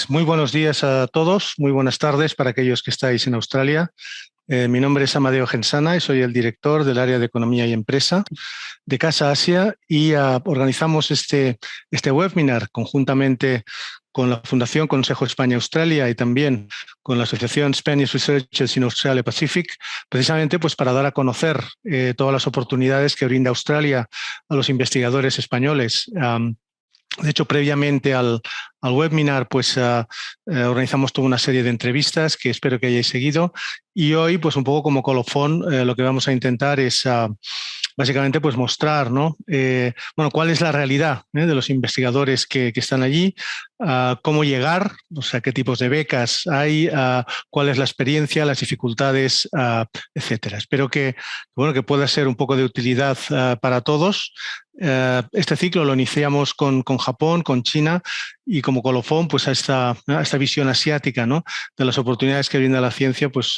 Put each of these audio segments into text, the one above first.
Muy buenos días a todos, muy buenas tardes para aquellos que estáis en Australia. Mi nombre es Amadeo Gensana y soy el director del área de Economía y Empresa de Casa Asia y organizamos este webinar conjuntamente con la Fundación Consejo España-Australia y también con la Asociación Spanish Researchers in Australia Pacific, precisamente pues para dar a conocer todas las oportunidades que brinda Australia a los investigadores españoles. De hecho, previamente al webinar, pues organizamos toda una serie de entrevistas que espero que hayáis seguido. Y hoy, pues un poco como colofón, lo que vamos a intentar es básicamente pues mostrar, ¿no? Cuál es la realidad de los investigadores que están allí, cómo llegar, o sea, qué tipos de becas hay, cuál es la experiencia, las dificultades, etcétera. Espero que pueda ser un poco de utilidad para todos. Este ciclo lo iniciamos con Japón, con China y como colofón pues a esta visión asiática, ¿no? De las oportunidades que brinda la ciencia pues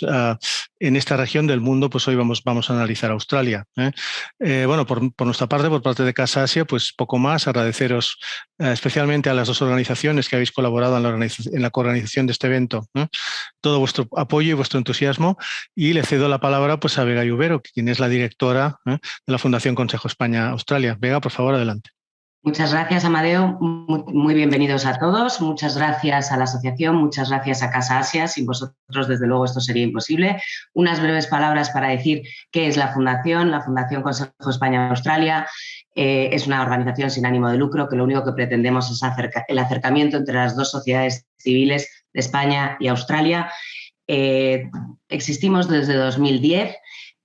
en esta región del mundo. Pues hoy vamos a analizar Australia. Por nuestra parte, por parte de Casa Asia, pues poco más, agradeceros especialmente a las dos organizaciones que habéis colaborado en la coorganización de este evento, todo vuestro apoyo y vuestro entusiasmo, y le cedo la palabra pues a Vega Lluvero, quien es la directora de la Fundación Consejo España-Australia. Vega, por favor, adelante. Muchas gracias, Amadeo. Muy bienvenidos a todos. Muchas gracias a la asociación, muchas gracias a Casa Asia. Sin vosotros, desde luego, esto sería imposible. Unas breves palabras para decir qué es la Fundación. La Fundación Consejo España-Australia es una organización sin ánimo de lucro que lo único que pretendemos es el acercamiento entre las dos sociedades civiles de España y Australia. Existimos desde 2010.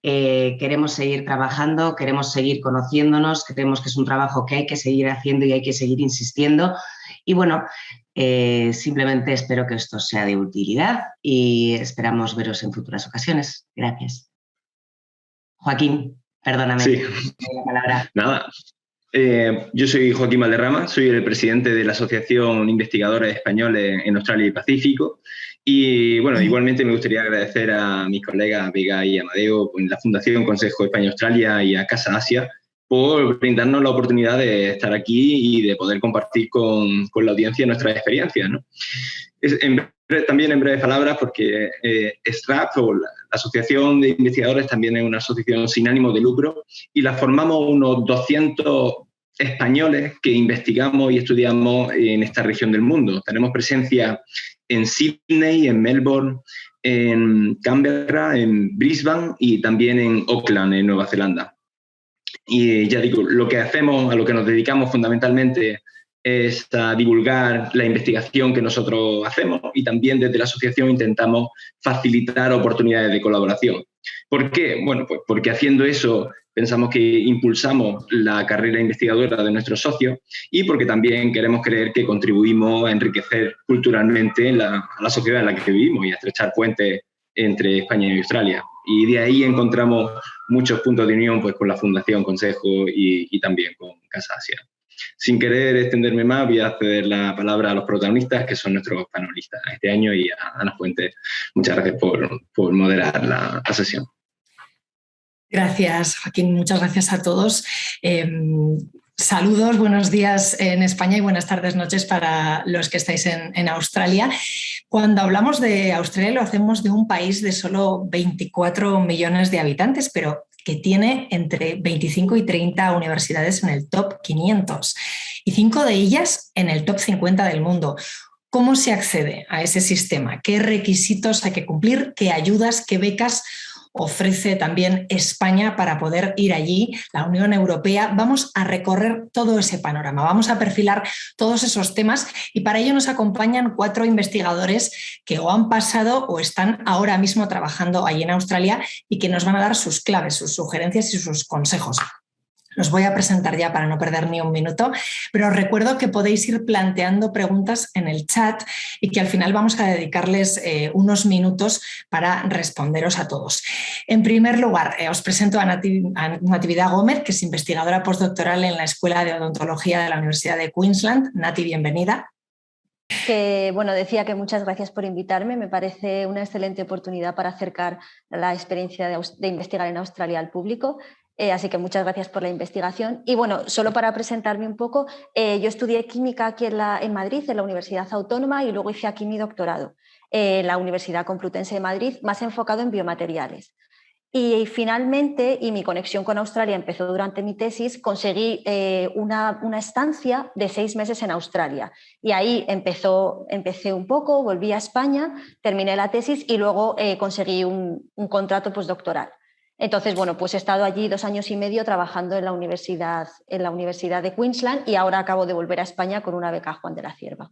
Queremos seguir trabajando, queremos seguir conociéndonos, creemos que es un trabajo que hay que seguir haciendo y hay que seguir insistiendo. Y bueno, simplemente espero que esto sea de utilidad y esperamos veros en futuras ocasiones. Gracias. Joaquín, perdóname. Sí, la palabra. Nada. Yo soy Joaquín Valderrama, soy el presidente de la Asociación Investigadores Españoles en Australia y Pacífico. Y bueno, igualmente me gustaría agradecer a mis colegas Vega y Amadeo, en la Fundación Consejo España-Australia y a Casa Asia por brindarnos la oportunidad de estar aquí y de poder compartir con la audiencia nuestras experiencias, ¿no? También en breves palabras, porque SRAP, o la Asociación de Investigadores, también es una asociación sin ánimo de lucro y la formamos unos 200 españoles que investigamos y estudiamos en esta región del mundo. Tenemos presencia en Sydney, en Melbourne, en Canberra, en Brisbane y también en Auckland, en Nueva Zelanda. Y ya digo, lo que hacemos, a lo que nos dedicamos fundamentalmente es a divulgar la investigación que nosotros hacemos y también desde la asociación intentamos facilitar oportunidades de colaboración. ¿Por qué? Bueno, pues porque haciendo eso pensamos que impulsamos la carrera investigadora de nuestros socios y porque también queremos creer que contribuimos a enriquecer culturalmente a la sociedad en la que vivimos y a estrechar puentes entre España y Australia. Y de ahí encontramos muchos puntos de unión pues, con la Fundación Consejo y también con Casa Asia. Sin querer extenderme más, voy a ceder la palabra a los protagonistas, que son nuestros panelistas este año, y a Ana Fuentes. Muchas gracias por moderar la sesión. Gracias, Joaquín. Muchas gracias a todos. Saludos, buenos días en España y buenas tardes, noches para los que estáis en Australia. Cuando hablamos de Australia lo hacemos de un país de solo 24 millones de habitantes, pero que tiene entre 25 y 30 universidades en el top 500 y 5 de ellas en el top 50 del mundo. ¿Cómo se accede a ese sistema? ¿Qué requisitos hay que cumplir? ¿Qué ayudas, qué becas ofrece también España para poder ir allí, la Unión Europea? Vamos a recorrer todo ese panorama, vamos a perfilar todos esos temas y para ello nos acompañan 4 investigadores que o han pasado o están ahora mismo trabajando allí en Australia y que nos van a dar sus claves, sus sugerencias y sus consejos. Los voy a presentar ya para no perder ni un minuto, pero os recuerdo que podéis ir planteando preguntas en el chat y que al final vamos a dedicarles unos minutos para responderos a todos. En primer lugar, os presento a Natividad Gómez, que es investigadora postdoctoral en la Escuela de Odontología de la Universidad de Queensland. Nati, bienvenida. Decía que muchas gracias por invitarme. Me parece una excelente oportunidad para acercar la experiencia de investigar en Australia al público. Así que muchas gracias por la investigación. Y bueno, solo para presentarme un poco, yo estudié química aquí en Madrid, en la Universidad Autónoma, y luego hice aquí mi doctorado en la Universidad Complutense de Madrid, más enfocado en biomateriales. Y finalmente, y mi conexión con Australia empezó durante mi tesis, conseguí una estancia de 6 meses en Australia. Y ahí empecé un poco, volví a España, terminé la tesis y luego conseguí un contrato postdoctoral. Entonces, bueno, pues he estado allí 2 años y medio trabajando en la Universidad de Queensland, y ahora acabo de volver a España con una beca Juan de la Cierva.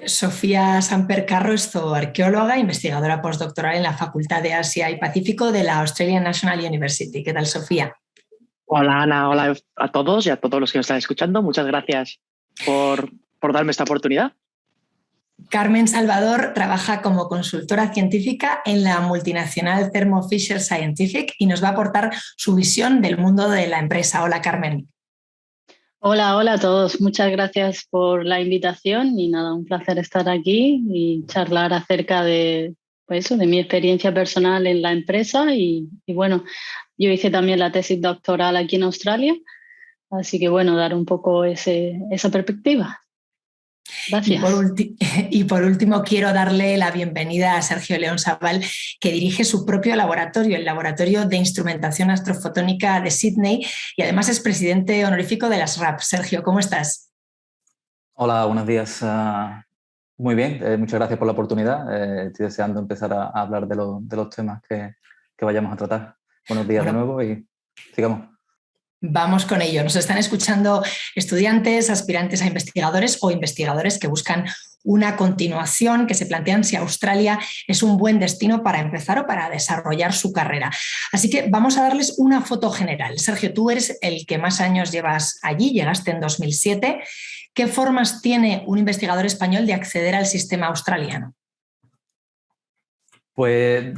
Sofía Samper Carro es zooarqueóloga, investigadora postdoctoral en la Facultad de Asia y Pacífico de la Australian National University. ¿Qué tal, Sofía? Hola, Ana. Hola a todos y a todos los que nos están escuchando. Muchas gracias por darme esta oportunidad. Carmen Salvador trabaja como consultora científica en la multinacional Thermo Fisher Scientific y nos va a aportar su visión del mundo de la empresa. Hola, Carmen. Hola a todos. Muchas gracias por la invitación y nada, un placer estar aquí y charlar acerca de mi experiencia personal en la empresa y bueno, yo hice también la tesis doctoral aquí en Australia, así que bueno, dar un poco esa perspectiva. Gracias. Y por último, quiero darle la bienvenida a Sergio León Sabal, que dirige su propio laboratorio, el Laboratorio de Instrumentación Astrofotónica de Sydney, y además es presidente honorífico de las RAP. Sergio, ¿cómo estás? Hola, buenos días. Muy bien, muchas gracias por la oportunidad. Estoy deseando empezar a hablar de los temas que vayamos a tratar. Buenos días de nuevo y sigamos. Vamos con ello. Nos están escuchando estudiantes, aspirantes a investigadores o investigadores que buscan una continuación, que se plantean si Australia es un buen destino para empezar o para desarrollar su carrera. Así que vamos a darles una foto general. Sergio, tú eres el que más años llevas allí, llegaste en 2007. ¿Qué formas tiene un investigador español de acceder al sistema australiano? Pues,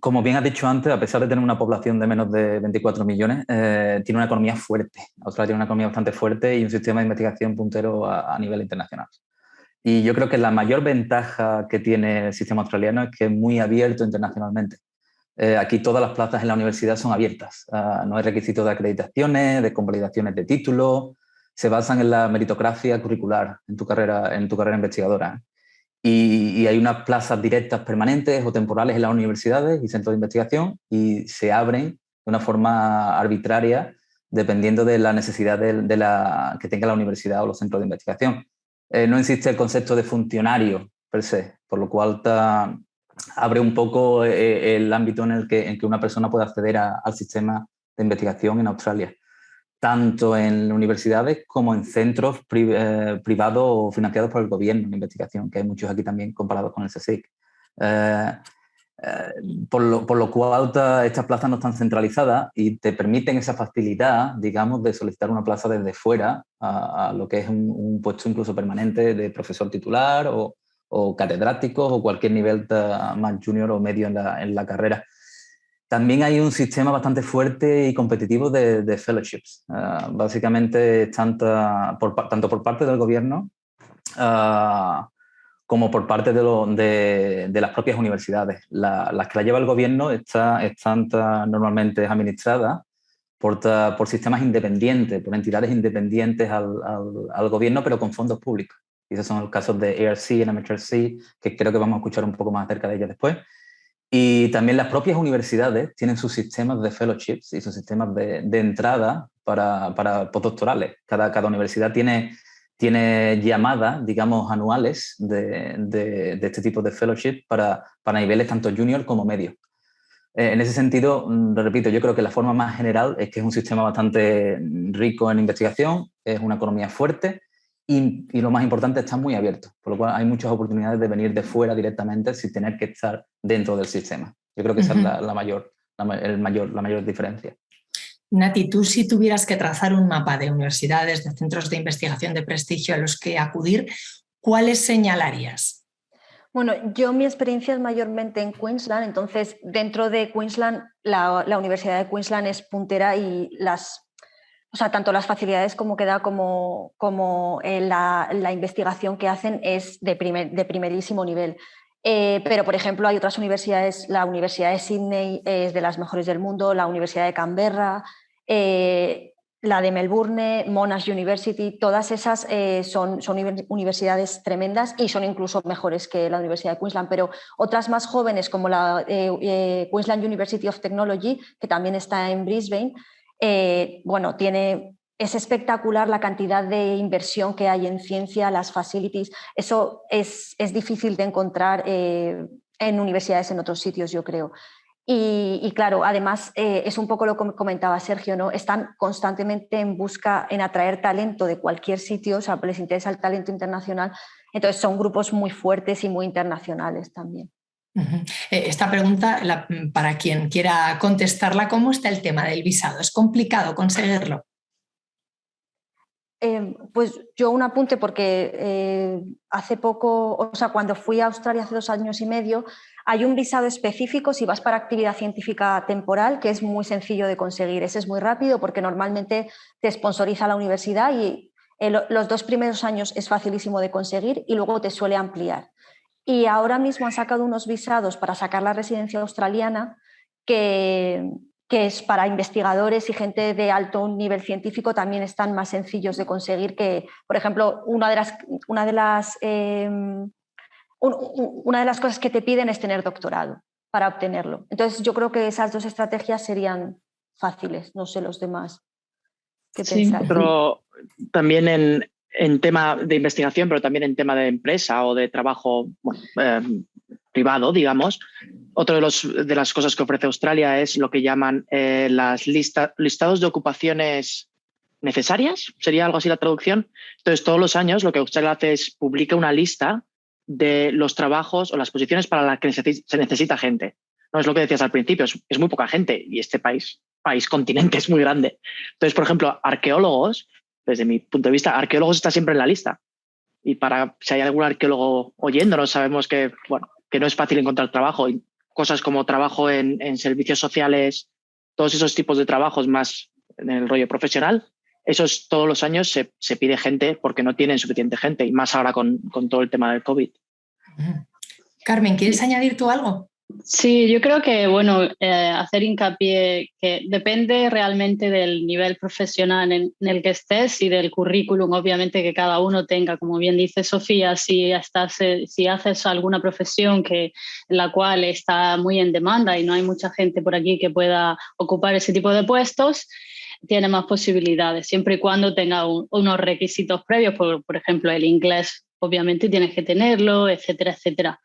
como bien has dicho antes, a pesar de tener una población de menos de 24 millones, tiene una economía fuerte. Australia tiene una economía bastante fuerte y un sistema de investigación puntero a nivel internacional. Y yo creo que la mayor ventaja que tiene el sistema australiano es que es muy abierto internacionalmente. Aquí todas las plazas en la universidad son abiertas. No hay requisitos de acreditaciones, de convalidaciones de títulos. Se basan en la meritocracia curricular en tu carrera investigadora. Y hay unas plazas directas permanentes o temporales en las universidades y centros de investigación y se abren de una forma arbitraria dependiendo de la necesidad que tenga la universidad o los centros de investigación. No existe el concepto de funcionario per se, por lo cual abre un poco el ámbito en que una persona puede acceder al sistema de investigación en Australia, tanto en universidades como en centros privados o financiados por el gobierno de investigación, que hay muchos aquí también comparados con el CSIC. Por lo cual estas plazas no están centralizadas y te permiten esa facilidad, digamos, de solicitar una plaza desde fuera a lo que es un puesto incluso permanente de profesor titular o catedrático o cualquier nivel más junior o medio en la carrera. También hay un sistema bastante fuerte y competitivo de fellowships. Básicamente, tanto por parte del gobierno como por parte de las propias universidades. Las que la lleva el gobierno están normalmente administradas por sistemas independientes, por entidades independientes al gobierno, pero con fondos públicos. Y esos son los casos de ARC y MHRC, que creo que vamos a escuchar un poco más acerca de ellas después. Y también las propias universidades tienen sus sistemas de fellowships y sus sistemas de entrada para postdoctorales. Cada universidad tiene llamadas, digamos, anuales de este tipo de fellowship para niveles tanto junior como medio. En ese sentido, repito, yo creo que la forma más general es que es un sistema bastante rico en investigación, es una economía fuerte y lo más importante, está muy abierto, por lo cual hay muchas oportunidades de venir de fuera directamente sin tener que estar dentro del sistema. Yo creo que esa es la mayor diferencia. Nati, tú si tuvieras que trazar un mapa de universidades, de centros de investigación de prestigio a los que acudir, ¿cuáles señalarías? Bueno, mi experiencia es mayormente en Queensland, entonces dentro de Queensland la Universidad de Queensland es puntera y tanto las facilidades como la investigación que hacen es de primerísimo nivel. Pero, por ejemplo, hay otras universidades, la Universidad de Sydney es de las mejores del mundo, la Universidad de Canberra, la de Melbourne, Monash University, todas esas son universidades tremendas y son incluso mejores que la Universidad de Queensland, pero otras más jóvenes como la Queensland University of Technology, que también está en Brisbane, bueno, es espectacular la cantidad de inversión que hay en ciencia, las facilities. Eso es difícil de encontrar en universidades en otros sitios, yo creo. Y claro, además es un poco lo que comentaba Sergio, ¿no? Están constantemente en atraer talento de cualquier sitio, o sea, les interesa el talento internacional. Entonces son grupos muy fuertes y muy internacionales también. Esta pregunta, para quien quiera contestarla, ¿cómo está el tema del visado? ¿Es complicado conseguirlo? Pues yo un apunte porque hace poco, o sea, cuando fui a Australia hace 2 años y medio, hay un visado específico si vas para actividad científica temporal que es muy sencillo de conseguir. Ese es muy rápido porque normalmente te sponsoriza la universidad y los 2 primeros años es facilísimo de conseguir y luego te suele ampliar. Y ahora mismo han sacado unos visados para sacar la residencia australiana que es para investigadores y gente de alto nivel científico, también están más sencillos de conseguir que, por ejemplo, una de las cosas que te piden es tener doctorado para obtenerlo. Entonces, yo creo que esas 2 estrategias serían fáciles, no sé los demás. ¿Qué pensáis? Pero también en tema de investigación, pero también en tema de empresa o de trabajo privado, digamos. Otra de las cosas que ofrece Australia es lo que llaman las listados de ocupaciones necesarias, sería algo así la traducción. Entonces, todos los años lo que Australia hace es publica una lista de los trabajos o las posiciones para las que se necesita gente. No es lo que decías al principio, es muy poca gente y este continente es muy grande. Entonces, por ejemplo, arqueólogos, desde mi punto de vista, arqueólogos está siempre en la lista. Y si hay algún arqueólogo oyéndonos, sabemos que no es fácil encontrar trabajo. Y cosas como trabajo en servicios sociales, todos esos tipos de trabajos más en el rollo profesional, esos todos los años se pide gente porque no tienen suficiente gente y más ahora con todo el tema del COVID. Carmen, ¿quieres añadir tú algo? Sí, yo creo que, hacer hincapié que depende realmente del nivel profesional en el que estés y del currículum, obviamente, que cada uno tenga. Como bien dice Sofía, si haces alguna profesión en la cual está muy en demanda y no hay mucha gente por aquí que pueda ocupar ese tipo de puestos, tiene más posibilidades, siempre y cuando tenga unos requisitos previos, por ejemplo, el inglés, obviamente tienes que tenerlo, etcétera, etcétera.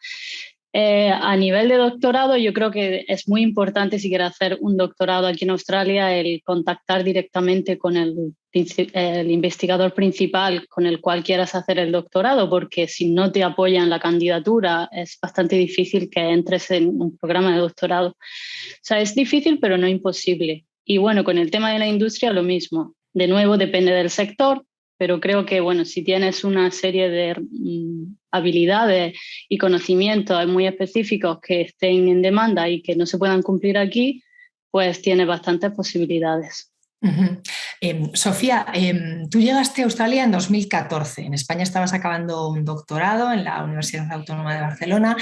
A nivel de doctorado, yo creo que es muy importante, si quieres hacer un doctorado aquí en Australia, el contactar directamente con el investigador principal con el cual quieras hacer el doctorado, porque si no te apoyan la candidatura, es bastante difícil que entres en un programa de doctorado. O sea, es difícil, pero no imposible. Y bueno, con el tema de la industria, lo mismo. De nuevo, depende del sector, pero creo que, si tienes una serie de habilidades y conocimientos muy específicos que estén en demanda y que no se puedan cumplir aquí, pues tienes bastantes posibilidades. Sofía, tú llegaste a Australia en 2014. En España estabas acabando un doctorado en la Universidad Autónoma de Barcelona,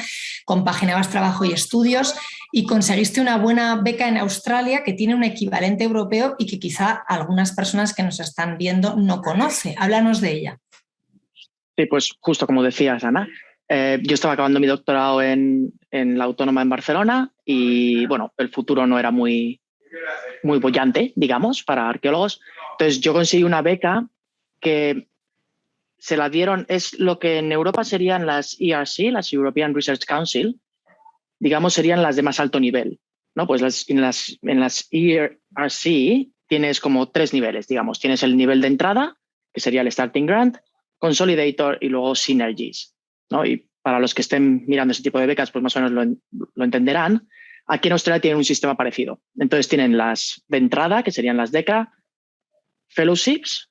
compaginabas trabajo y estudios y conseguiste una buena beca en Australia que tiene un equivalente europeo y que quizá algunas personas que nos están viendo no conocen. Háblanos de ella. Sí, pues justo como decías, Ana. Yo estaba acabando mi doctorado en la Autónoma en Barcelona y, el futuro no era muy boyante, digamos, para arqueólogos. Entonces yo conseguí una beca que se la dieron, es lo que en Europa serían las ERC, las European Research Council, digamos, serían las de más alto nivel, ¿no? Pues en las ERC tienes como 3 niveles, digamos. Tienes el nivel de entrada, que sería el Starting Grant, Consolidator y luego Synergies, ¿no? Y para los que estén mirando ese tipo de becas, pues más o menos lo entenderán. Aquí en Australia tienen un sistema parecido. Entonces tienen las de entrada, que serían las DECA, Fellowships,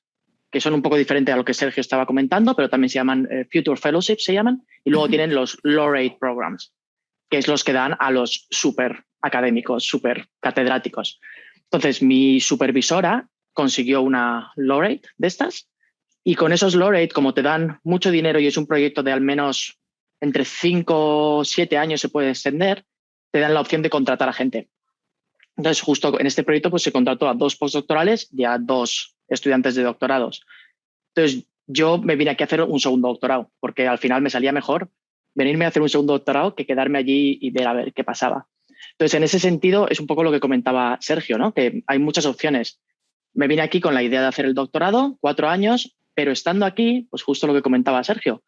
que son un poco diferentes a lo que Sergio estaba comentando, pero también se llaman Future Fellowships, se llaman. Y luego tienen los Laureate Programs, que es los que dan a los súper académicos, súper catedráticos. Entonces mi supervisora consiguió una Laureate de estas y con esos Laureate, como te dan mucho dinero y es un proyecto de al menos entre 5 o 7 años se puede extender, te dan la opción de contratar a gente. Entonces, justo en este proyecto pues, se contrató a 2 postdoctorales y a 2 estudiantes de doctorados. Entonces, yo me vine aquí a hacer un segundo doctorado, porque al final me salía mejor venirme a hacer un segundo doctorado que quedarme allí y ver a ver qué pasaba. Entonces, en ese sentido, es un poco lo que comentaba Sergio, ¿no? Que hay muchas opciones. Me vine aquí con la idea de hacer el doctorado, 4 años, pero estando aquí, pues justo lo que comentaba Sergio,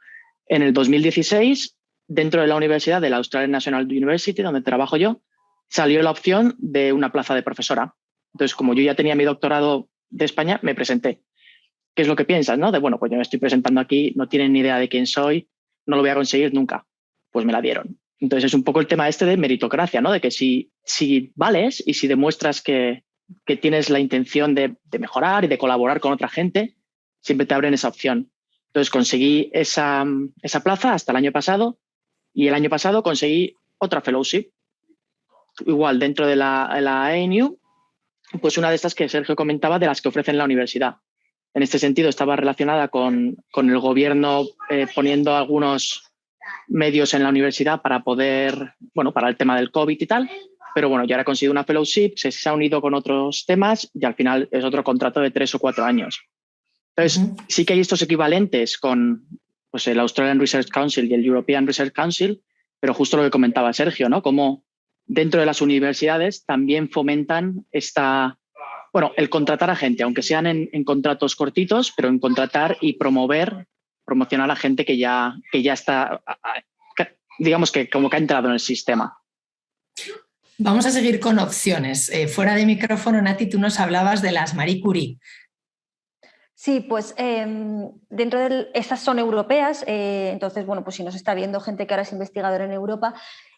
en el 2016, dentro de la universidad de la Australian National University, donde trabajo yo, salió la opción de una plaza de profesora. Entonces, como yo ya tenía mi doctorado de España, me presenté. ¿Qué es lo que piensas, no? De, bueno, pues yo me estoy presentando aquí, no tienen ni idea de quién soy, no lo voy a conseguir nunca. Pues me la dieron. Entonces, es un poco el tema este de meritocracia, ¿no? De que si vales y si demuestras que tienes la intención de mejorar y de colaborar con otra gente, siempre te abren esa opción. Entonces, conseguí esa plaza hasta el año pasado y el año pasado conseguí otra fellowship. Igual, dentro de la ANU, pues una de estas que Sergio comentaba, de las que ofrecen la universidad. En este sentido, estaba relacionada con el gobierno poniendo algunos medios en la universidad para poder, bueno, para el tema del COVID y tal, pero bueno, ya ahora he conseguido una fellowship, se ha unido con otros temas y al final es otro contrato de 3 o 4 años. Entonces, sí que hay estos equivalentes con pues, el Australian Research Council y el European Research Council, pero justo lo que comentaba Sergio, ¿no? Como dentro de las universidades también fomentan el contratar a gente, aunque sean en contratos cortitos, pero en contratar y promocionar a gente que ya está, digamos que como que ha entrado en el sistema. Vamos a seguir con opciones. Fuera de micrófono, Nati, tú nos hablabas de las Marie Curie. Sí, pues dentro de estas son europeas, entonces, bueno, pues si nos está viendo gente que ahora es investigadora en Europa,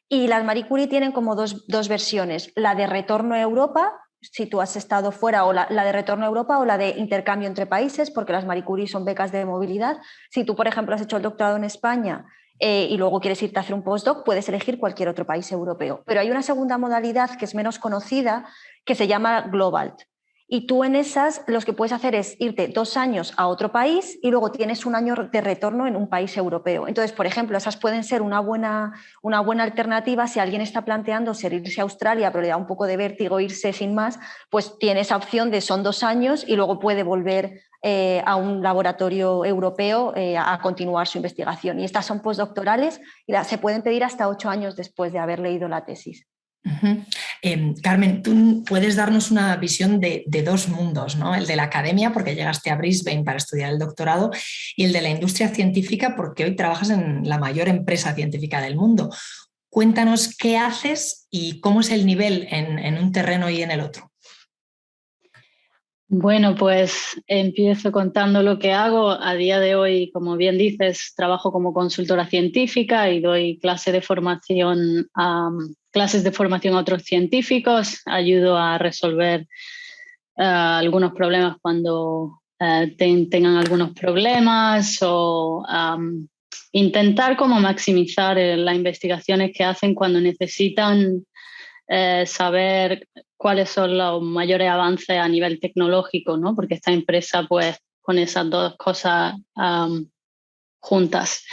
y las Marie Curie tienen como dos versiones, la de retorno a Europa, si tú has estado fuera, o la de retorno a Europa o la de intercambio entre países, porque las Marie Curie son becas de movilidad. Si tú, por ejemplo, has hecho el doctorado en España y luego quieres irte a hacer un postdoc, puedes elegir cualquier otro país europeo. Pero hay una segunda modalidad que es menos conocida, que se llama Global. Y tú en esas los que puedes hacer es irte 2 años a otro país y luego tienes 1 año de retorno en un país europeo. Entonces, por ejemplo, esas pueden ser una buena alternativa si alguien está planteando irse a Australia, pero le da un poco de vértigo irse sin más, pues tiene esa opción de son 2 años y luego puede volver a un laboratorio europeo a continuar su investigación. Y estas son postdoctorales y se pueden pedir hasta 8 años después de haber leído la tesis. Carmen, tú puedes darnos una visión de 2 mundos, ¿no? El de la academia, porque llegaste a Brisbane para estudiar el doctorado, y el de la industria científica, porque hoy trabajas en la mayor empresa científica del mundo. Cuéntanos qué haces y cómo es el nivel en un terreno y en el otro. Bueno, pues empiezo contando lo que hago. A día de hoy, como bien dices, trabajo como consultora científica y doy clases de formación a otros científicos. Ayudo a resolver algunos problemas cuando tengan algunos problemas o intentar como maximizar las investigaciones que hacen cuando necesitan saber cuáles son los mayores avances a nivel tecnológico, ¿no? Porque esta empresa pues pone esas 2 cosas juntas.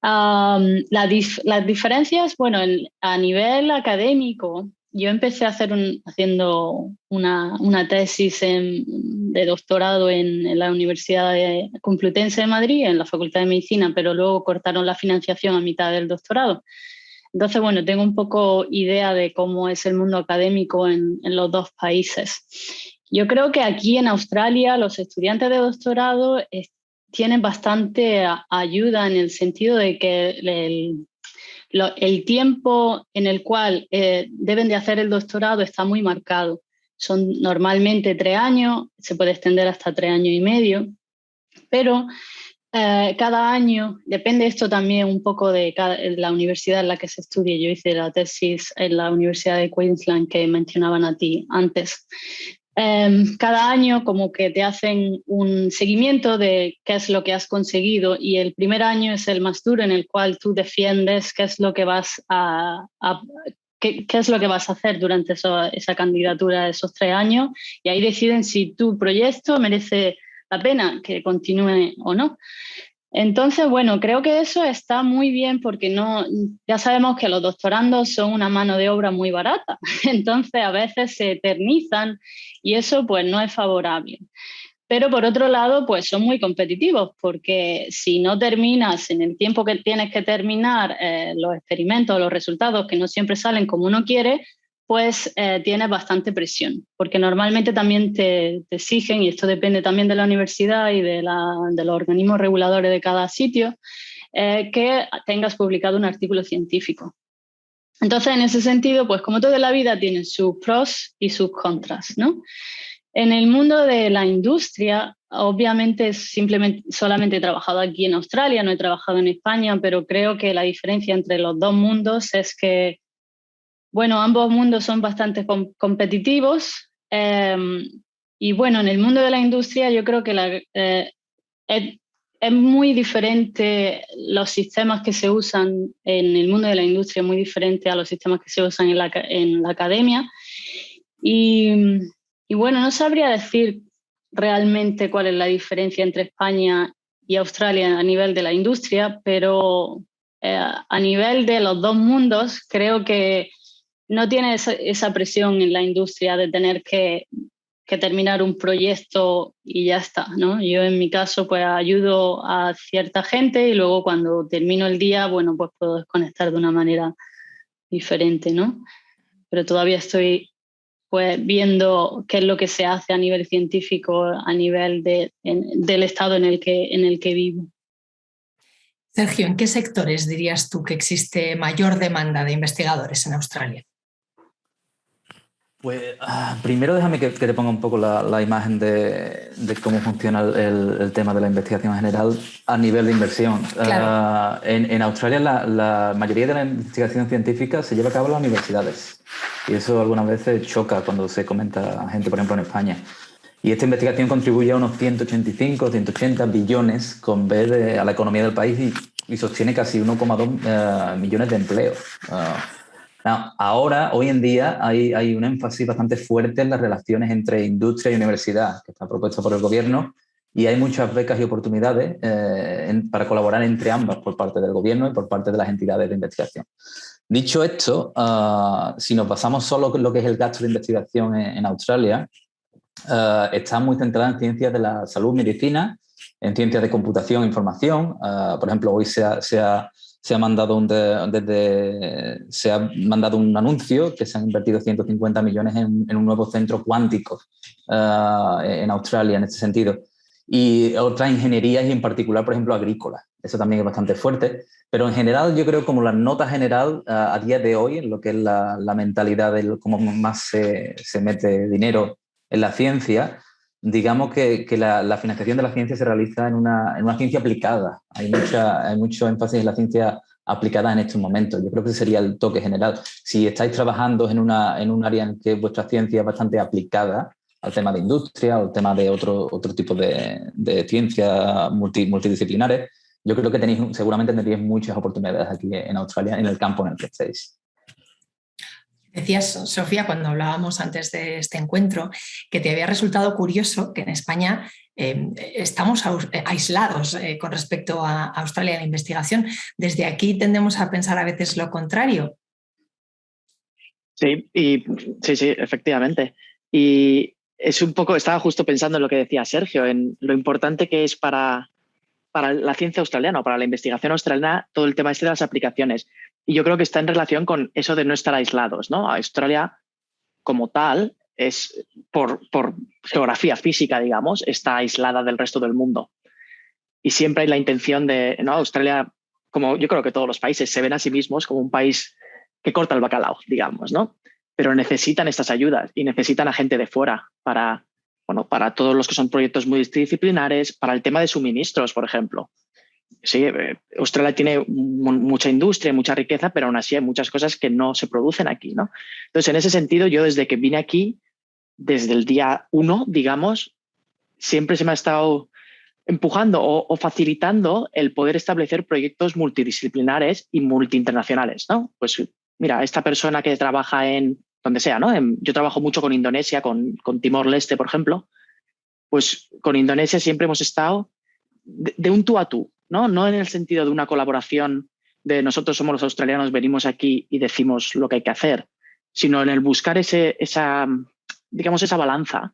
Las diferencias, bueno, a nivel académico, yo empecé haciendo una tesis de doctorado en la Universidad Complutense de Madrid, en la Facultad de Medicina, pero luego cortaron la financiación a mitad del doctorado. Entonces, bueno, tengo un poco idea de cómo es el mundo académico en los 2 países. Yo creo que aquí en Australia los estudiantes de doctorado tienen bastante ayuda en el sentido de que el tiempo en el cual deben de hacer el doctorado está muy marcado. Son normalmente 3 años, se puede extender hasta 3 años y medio, pero cada año, depende esto también un poco de la universidad en la que se estudie. Yo hice la tesis en la Universidad de Queensland que mencionaban a ti antes. Cada año como que te hacen un seguimiento de qué es lo que has conseguido y el primer año es el más duro en el cual tú defiendes qué es lo que vas qué es lo que vas a hacer durante esa candidatura de esos 3 años y ahí deciden si tu proyecto merece la pena que continúe o no. Entonces, bueno, creo que eso está muy bien porque ya sabemos que los doctorandos son una mano de obra muy barata, entonces a veces se eternizan y eso pues no es favorable. Pero por otro lado, pues son muy competitivos porque si no terminas en el tiempo que tienes que terminar los experimentos, los resultados que no siempre salen como uno quiere, pues tienes bastante presión, porque normalmente también te exigen, y esto depende también de la universidad y de los organismos reguladores de cada sitio, que tengas publicado un artículo científico. Entonces, en ese sentido, pues como toda la vida tiene sus pros y sus contras, ¿no? En el mundo de la industria, obviamente solamente he trabajado aquí en Australia, no he trabajado en España, pero creo que la diferencia entre los dos mundos es que, bueno, ambos mundos son bastante competitivos y bueno, en el mundo de la industria yo creo que es muy diferente los sistemas que se usan en el mundo de la industria, muy diferente a los sistemas que se usan en la academia. Y bueno, no sabría decir realmente cuál es la diferencia entre España y Australia a nivel de la industria, pero a nivel de los dos mundos creo que no tiene esa presión en la industria de tener que terminar un proyecto y ya está, ¿no? Yo en mi caso pues ayudo a cierta gente y luego cuando termino el día, bueno, pues puedo desconectar de una manera diferente, ¿no? Pero todavía estoy pues viendo qué es lo que se hace a nivel científico, a nivel del estado en el que vivo. Sergio, ¿en qué sectores dirías tú que existe mayor demanda de investigadores en Australia? Pues primero déjame que te ponga un poco la imagen de cómo funciona el tema de la investigación en general a nivel de inversión. Claro. En Australia la mayoría de la investigación científica se lleva a cabo en las universidades y eso algunas veces choca cuando se comenta a gente, por ejemplo, en España. Y esta investigación contribuye a unos 185, 180 billones con B a la economía del país y sostiene casi 1,2 millones de empleos. Ahora, hoy en día, hay un énfasis bastante fuerte en las relaciones entre industria y universidad, que está propuesta por el gobierno, y hay muchas becas y oportunidades para colaborar entre ambas por parte del gobierno y por parte de las entidades de investigación. Dicho esto, si nos basamos solo en lo que es el gasto de investigación en Australia, está muy centrada en ciencias de la salud, medicina, en ciencias de computación e información. Por ejemplo, hoy se ha mandado un anuncio que se han invertido 150 millones en un nuevo centro cuántico en Australia en este sentido. Y otras ingenierías y en particular, por ejemplo, agrícolas. Eso también es bastante fuerte. Pero en general, yo creo como la nota general a día de hoy, en lo que es la mentalidad de cómo más se mete dinero en la ciencia, digamos que la financiación de la ciencia se realiza en una ciencia aplicada. Hay mucho énfasis en la ciencia aplicada en estos momentos. Yo creo que ese sería el toque general. Si estáis trabajando en un área en que vuestra ciencia es bastante aplicada al tema de industria o al tema de otro tipo de ciencias multidisciplinares, yo creo que seguramente tendréis muchas oportunidades aquí en Australia en el campo en el que estéis. Decías, Sofía, cuando hablábamos antes de este encuentro, que te había resultado curioso que en España estamos aislados con respecto a Australia en la investigación. Desde aquí tendemos a pensar a veces lo contrario. Sí, efectivamente. Y es un poco, estaba justo pensando en lo que decía Sergio, en lo importante que es para la ciencia australiana o para la investigación australiana todo el tema de las aplicaciones. Y yo creo que está en relación con eso de no estar aislados, ¿no? Australia, como tal, es por geografía física, digamos, está aislada del resto del mundo. Y siempre hay la intención de, ¿no? Australia, como yo creo que todos los países, se ven a sí mismos como un país que corta el bacalao, digamos, ¿no? Pero necesitan estas ayudas y necesitan a gente de fuera para todos los que son proyectos multidisciplinares, para el tema de suministros, por ejemplo. Sí, Australia tiene mucha industria, mucha riqueza, pero aún así hay muchas cosas que no se producen aquí, ¿no? Entonces, en ese sentido, yo desde que vine aquí, desde el día 1, digamos, siempre se me ha estado empujando o facilitando el poder establecer proyectos multidisciplinares y multiinternacionales, ¿no? Pues mira, esta persona que trabaja en donde sea, ¿no? Yo trabajo mucho con Indonesia, con Timor-Leste, por ejemplo. Pues con Indonesia siempre hemos estado de un tú a tú, ¿no? No en el sentido de una colaboración de nosotros somos los australianos, venimos aquí y decimos lo que hay que hacer, sino en el buscar esa balanza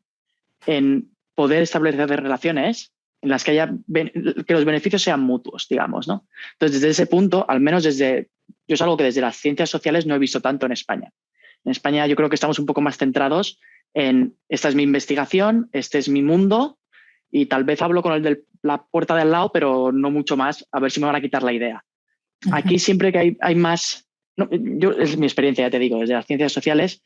en poder establecer relaciones en las que los beneficios sean mutuos, digamos, ¿no? Entonces, desde ese punto, al menos yo es algo que desde las ciencias sociales no he visto tanto en España. En España yo creo que estamos un poco más centrados en esta es mi investigación, este es mi mundo y tal vez hablo con el de la puerta de al lado, pero no mucho más, a ver si me van a quitar la idea. Aquí siempre que hay más, es mi experiencia, ya te digo, desde las ciencias sociales,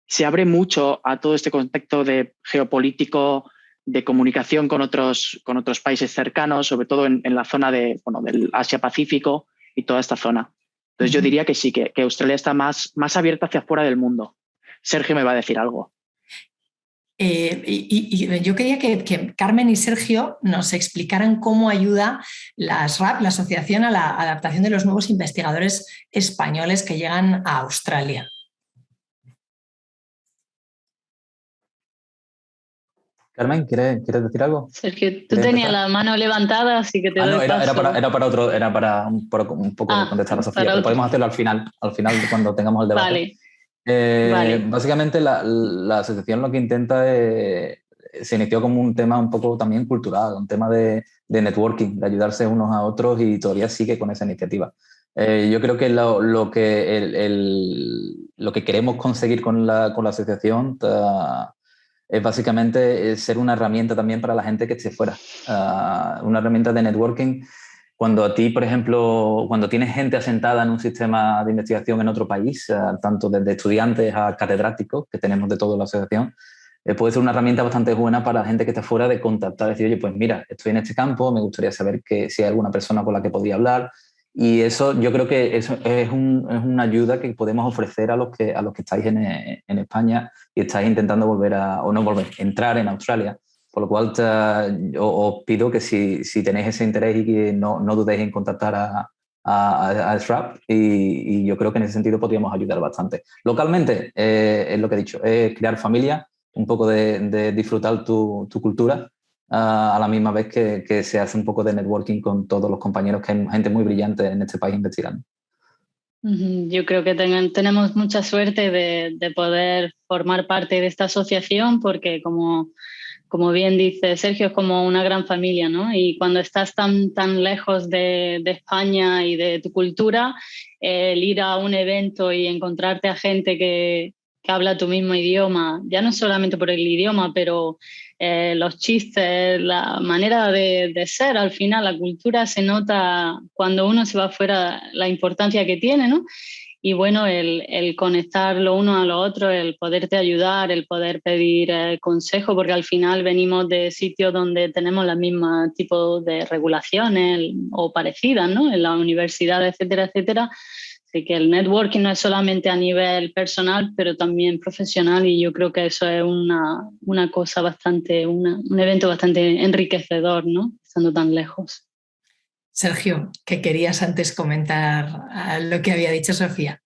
se abre mucho a todo este contexto de geopolítico, de comunicación con otros países cercanos, sobre todo en la zona del Asia-Pacífico y toda esta zona. Entonces yo diría que sí, que Australia está más abierta hacia afuera del mundo. Sergio me va a decir algo. Y yo quería que Carmen y Sergio nos explicaran cómo ayuda la SRAP, la Asociación, a la adaptación de los nuevos investigadores españoles que llegan a Australia. Carmen, ¿quieres decir algo? Sergio, tú tenías la mano levantada, así que te doy paso. Era para un poco contestar a Sofía, pero podemos hacerlo al final cuando tengamos el debate. Vale. Vale. Básicamente la asociación lo que intenta se inició como un tema un poco también cultural, un tema de networking, de ayudarse unos a otros y todavía sigue con esa iniciativa. Yo creo que lo que queremos conseguir con la asociación es básicamente ser una herramienta también para la gente que esté fuera, una herramienta de networking. Cuando a ti, por ejemplo, cuando tienes gente asentada en un sistema de investigación en otro país, tanto desde estudiantes a catedráticos, que tenemos de toda la asociación, puede ser una herramienta bastante buena para la gente que está fuera de contactar, decir, oye, pues mira, estoy en este campo, me gustaría saber si hay alguna persona con la que podría hablar. Y eso, yo creo que eso es una ayuda que podemos ofrecer a los que estáis en España y estáis intentando entrar en Australia. Por lo cual os pido que si tenéis ese interés y que no dudéis en contactar a SRAP y yo creo que en ese sentido podríamos ayudar bastante. Localmente, es lo que he dicho, es crear familia, un poco de disfrutar tu cultura, a la misma vez que se hace un poco de networking con todos los compañeros, que hay gente muy brillante en este país investigando. Yo creo que tenemos mucha suerte de poder formar parte de esta asociación porque como bien dice Sergio, es como una gran familia, ¿no? Y cuando estás tan lejos de España y de tu cultura, el ir a un evento y encontrarte a gente que habla tu mismo idioma, ya no solamente por el idioma, pero los chistes, la manera de ser, al final la cultura se nota cuando uno se va afuera, la importancia que tiene, ¿no? Y bueno, el conectar lo uno a lo otro, el poderte ayudar, el poder pedir consejo, porque al final venimos de sitios donde tenemos las mismas tipos de regulaciones o parecidas, ¿no? En la universidad, etcétera, etcétera. Así que el networking no es solamente a nivel personal, pero también profesional y yo creo que eso es una cosa un evento bastante enriquecedor, ¿no? Estando tan lejos. Sergio, ¿qué querías antes comentar lo que había dicho Sofía?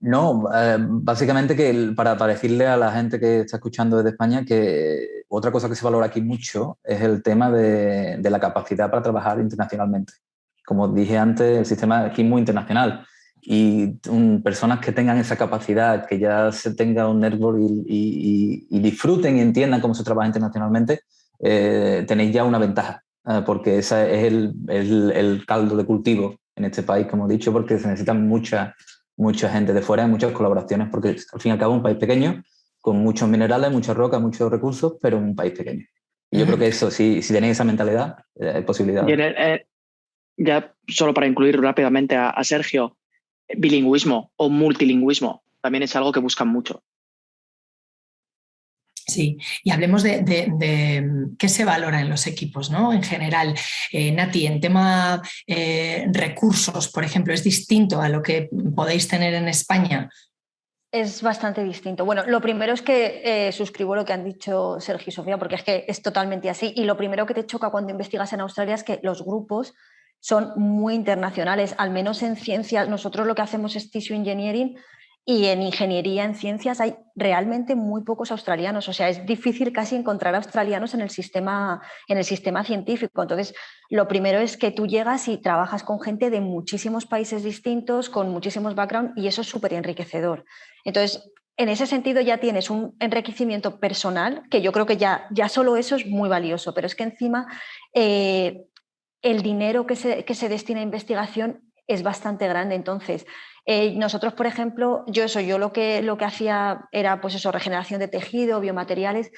No, básicamente que para decirle a la gente que está escuchando desde España que otra cosa que se valora aquí mucho es el tema de la capacidad para trabajar internacionalmente. Como dije antes, el sistema aquí es muy internacional y personas que tengan esa capacidad, que ya se tenga un network y disfruten y entiendan cómo se trabaja internacionalmente, tenéis ya una ventaja. Porque ese es el caldo de cultivo en este país, como he dicho, porque se necesita mucha gente de fuera y muchas colaboraciones, porque al fin y al cabo es un país pequeño, con muchos minerales, muchas rocas, muchos recursos, pero un país pequeño. Y yo creo que eso, si tenéis esa mentalidad, hay posibilidades. Ya solo para incluir rápidamente a Sergio, bilingüismo o multilingüismo también es algo que buscan mucho. Sí, y hablemos de qué se valora en los equipos, ¿no? En general, Nati, en tema recursos, por ejemplo, ¿es distinto a lo que podéis tener en España? Es bastante distinto. Bueno, lo primero es que suscribo lo que han dicho Sergio y Sofía, porque es que es totalmente así. Y lo primero que te choca cuando investigas en Australia es que los grupos son muy internacionales, al menos en ciencias. Nosotros lo que hacemos es tissue engineering Y en ingeniería, en ciencias, hay realmente muy pocos australianos. O sea, es difícil casi encontrar australianos en el sistema científico. Entonces, lo primero es que tú llegas y trabajas con gente de muchísimos países distintos, con muchísimos backgrounds, y eso es súper enriquecedor. Entonces, en ese sentido ya tienes un enriquecimiento personal, que yo creo que ya solo eso es muy valioso, pero es que encima el dinero que se destina a investigación es bastante grande. Entonces, nosotros, por ejemplo, yo lo que hacía era pues eso, regeneración de tejido, biomateriales.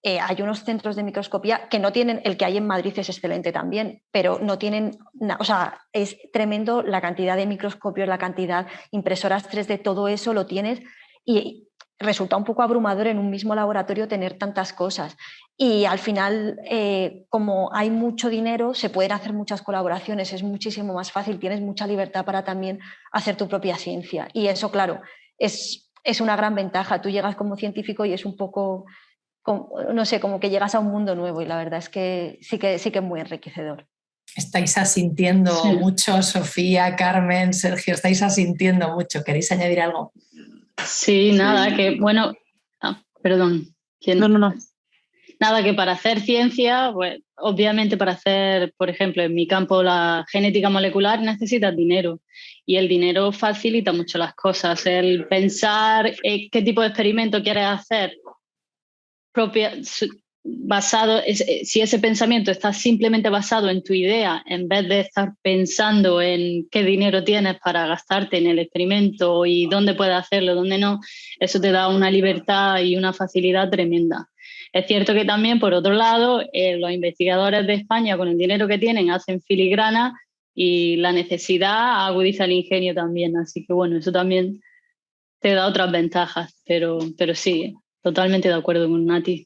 Hay unos centros de microscopía que no tienen, el que hay en Madrid es excelente también, pero no tienen, o sea, es tremendo la cantidad de microscopios, la cantidad, impresoras 3D, todo eso lo tienes y resulta un poco abrumador en un mismo laboratorio tener tantas cosas. Y al final, como hay mucho dinero, se pueden hacer muchas colaboraciones, es muchísimo más fácil, tienes mucha libertad para también hacer tu propia ciencia. Y eso, claro, es una gran ventaja. Tú llegas como científico y es un poco, no sé, como que llegas a un mundo nuevo y la verdad es que sí que es muy enriquecedor. Estáis asintiendo mucho, Sofía, Carmen, Sergio, estáis asintiendo mucho. ¿Queréis añadir algo? Sí, nada, que bueno, perdón. No. Nada, que para hacer ciencia, pues obviamente para hacer, por ejemplo, en mi campo la genética molecular necesitas dinero y el dinero facilita mucho las cosas. El pensar qué tipo de experimento quieres hacer si ese pensamiento está simplemente basado en tu idea, en vez de estar pensando en qué dinero tienes para gastarte en el experimento y dónde puedes hacerlo, dónde no, eso te da una libertad y una facilidad tremenda. Es cierto que también, por otro lado, los investigadores de España, con el dinero que tienen, hacen filigrana y la necesidad agudiza el ingenio también. Así que, bueno, eso también te da otras ventajas, pero sí, totalmente de acuerdo con Nati.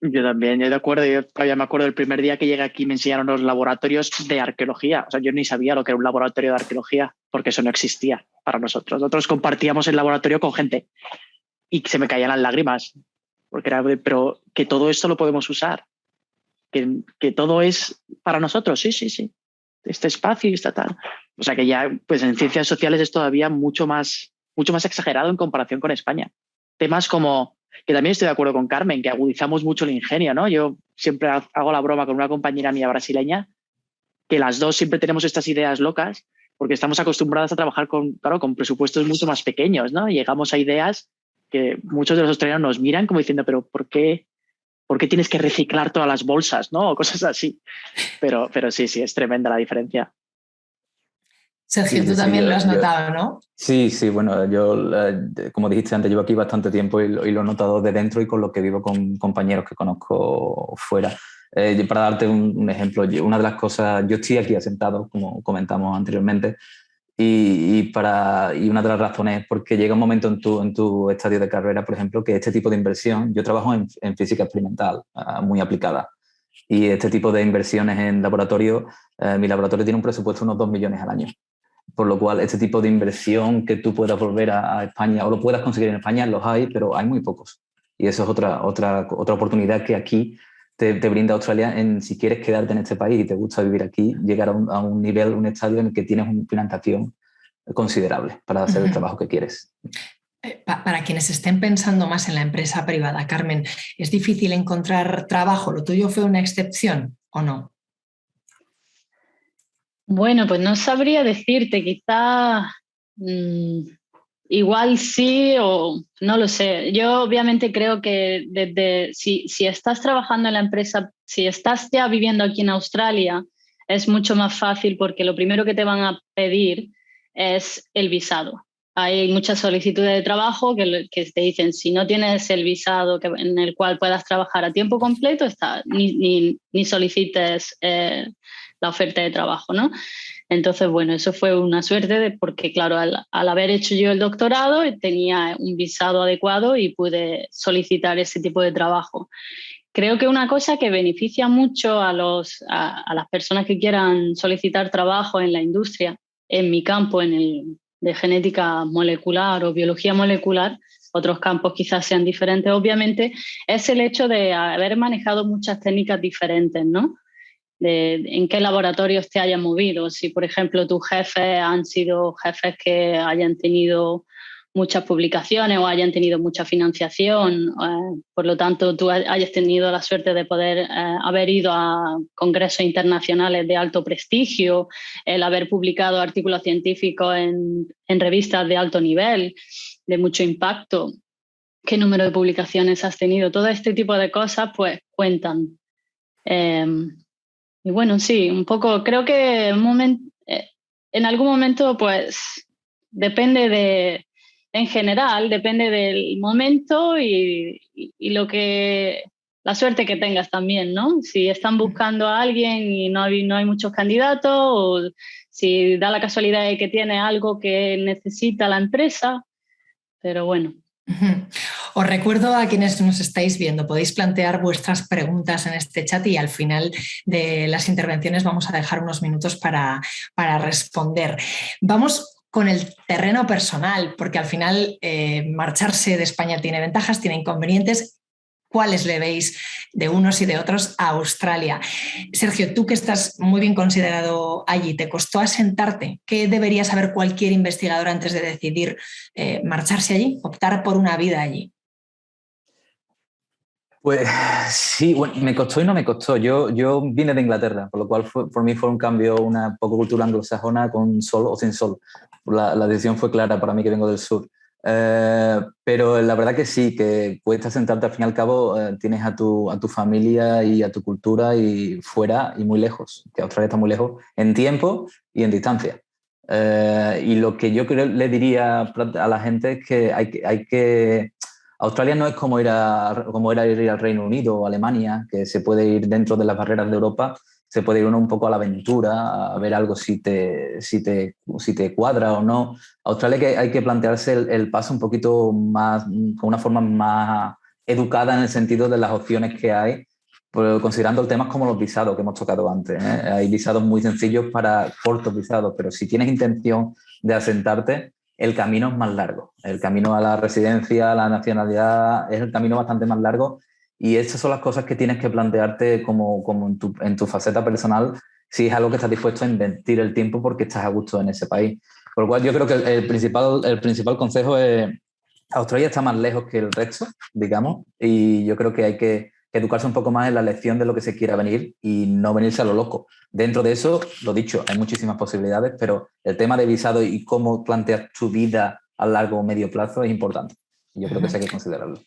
Yo también, yo de acuerdo. Yo todavía me acuerdo del primer día que llegué aquí me enseñaron los laboratorios de arqueología. O sea, yo ni sabía lo que era un laboratorio de arqueología porque eso no existía para nosotros. Nosotros compartíamos el laboratorio con gente y se me caían las lágrimas porque era, pero que todo esto lo podemos usar, que todo es para nosotros, sí. Este espacio y esta tal. O sea que ya pues en ciencias sociales es todavía mucho más exagerado en comparación con España. Temas como, que también estoy de acuerdo con Carmen, que agudizamos mucho el ingenio, ¿no? Yo siempre hago la broma con una compañera mía brasileña, que las dos siempre tenemos estas ideas locas, porque estamos acostumbradas a trabajar con presupuestos mucho más pequeños, ¿no? Y llegamos a ideas que muchos de los australianos nos miran como diciendo, pero ¿por qué tienes que reciclar todas las bolsas, ¿no? O cosas así. Pero sí, es tremenda la diferencia. Sergio, tú también lo has notado, ¿no? Sí, bueno, yo, como dijiste antes, llevo aquí bastante tiempo y lo he notado de dentro y con lo que vivo con compañeros que conozco fuera. Para darte un ejemplo, una de las cosas, yo estoy aquí asentado, como comentamos anteriormente, y una de las razones es porque llega un momento en tu estadio de carrera, por ejemplo, que este tipo de inversión, yo trabajo en física experimental, muy aplicada, y este tipo de inversiones en laboratorio, mi laboratorio tiene un presupuesto de unos 2 millones al año. Por lo cual, este tipo de inversión que tú puedas volver a España o lo puedas conseguir en España, los hay, pero hay muy pocos. Y eso es otra oportunidad que aquí te brinda Australia si quieres quedarte en este país y te gusta vivir aquí, llegar a un nivel, un estadio en el que tienes una financiación considerable para hacer el trabajo que quieres. Para quienes estén pensando más en la empresa privada, Carmen, ¿es difícil encontrar trabajo? ¿Lo tuyo fue una excepción o no? Bueno, pues no sabría decirte, quizá igual sí o no lo sé. Yo obviamente creo que si estás trabajando en la empresa, si estás ya viviendo aquí en Australia, es mucho más fácil porque lo primero que te van a pedir es el visado. Hay muchas solicitudes de trabajo que te dicen, si no tienes el visado en el cual puedas trabajar a tiempo completo, ni solicites la oferta de trabajo, ¿no? Entonces, bueno, eso fue una suerte porque, claro, al haber hecho yo el doctorado, tenía un visado adecuado y pude solicitar ese tipo de trabajo. Creo que una cosa que beneficia mucho a las personas que quieran solicitar trabajo en la industria, en mi campo, de genética molecular o biología molecular, otros campos quizás sean diferentes, obviamente, es el hecho de haber manejado muchas técnicas diferentes, ¿no? en qué laboratorios te hayan movido. Si, por ejemplo, tus jefes han sido jefes que hayan tenido muchas publicaciones o hayan tenido mucha financiación, por lo tanto tú hayas tenido la suerte de poder haber ido a congresos internacionales de alto prestigio, el haber publicado artículos científicos en revistas de alto nivel, de mucho impacto, qué número de publicaciones has tenido, todo este tipo de cosas pues cuentan. Y bueno, sí, un poco, creo que en algún momento pues depende en general, depende del momento y la suerte que tengas también, ¿no? Si están buscando a alguien y no hay muchos candidatos, o si da la casualidad de que tiene algo que necesita la empresa, pero bueno. Os recuerdo a quienes nos estáis viendo, podéis plantear vuestras preguntas en este chat y al final de las intervenciones vamos a dejar unos minutos para responder. Vamos con el terreno personal, porque al final marcharse de España tiene ventajas, tiene inconvenientes. ¿Cuáles le veis de unos y de otros a Australia? Sergio, tú que estás muy bien considerado allí, ¿te costó asentarte? ¿Qué debería saber cualquier investigador antes de decidir marcharse allí, optar por una vida allí? Pues sí, bueno, me costó y no me costó. Yo vine de Inglaterra, por lo cual por mí fue un cambio, una poco cultura anglosajona con sol o sin sol. La decisión fue clara para mí, que vengo del sur. Pero la verdad que sí, que cuesta sentarte. Al fin y al cabo tienes a tu familia y a tu cultura y fuera y muy lejos, que Australia está muy lejos en tiempo y en distancia. Y lo que yo le diría a la gente es que hay que Australia no es como era ir al Reino Unido o Alemania, que se puede ir dentro de las barreras de Europa, se puede ir uno un poco a la aventura, a ver algo si te cuadra o no. Australia hay que plantearse el paso un poquito más, con una forma más educada en el sentido de las opciones que hay, considerando temas como los visados que hemos tocado antes. Hay visados muy sencillos para cortos visados, pero si tienes intención de asentarte, el camino es más largo. El camino a la residencia, a la nacionalidad, es el camino bastante más largo y estas son las cosas que tienes que plantearte como en tu faceta personal, si es algo que estás dispuesto a invertir el tiempo porque estás a gusto en ese país. Por lo cual yo creo que el principal consejo es: Australia está más lejos que el resto, digamos, y yo creo que hay que educarse un poco más en la elección de lo que se quiera venir y no venirse a lo loco. Dentro de eso, lo dicho, hay muchísimas posibilidades, pero el tema de visado y cómo plantear tu vida a largo o medio plazo es importante. Yo creo que eso hay que considerarlo.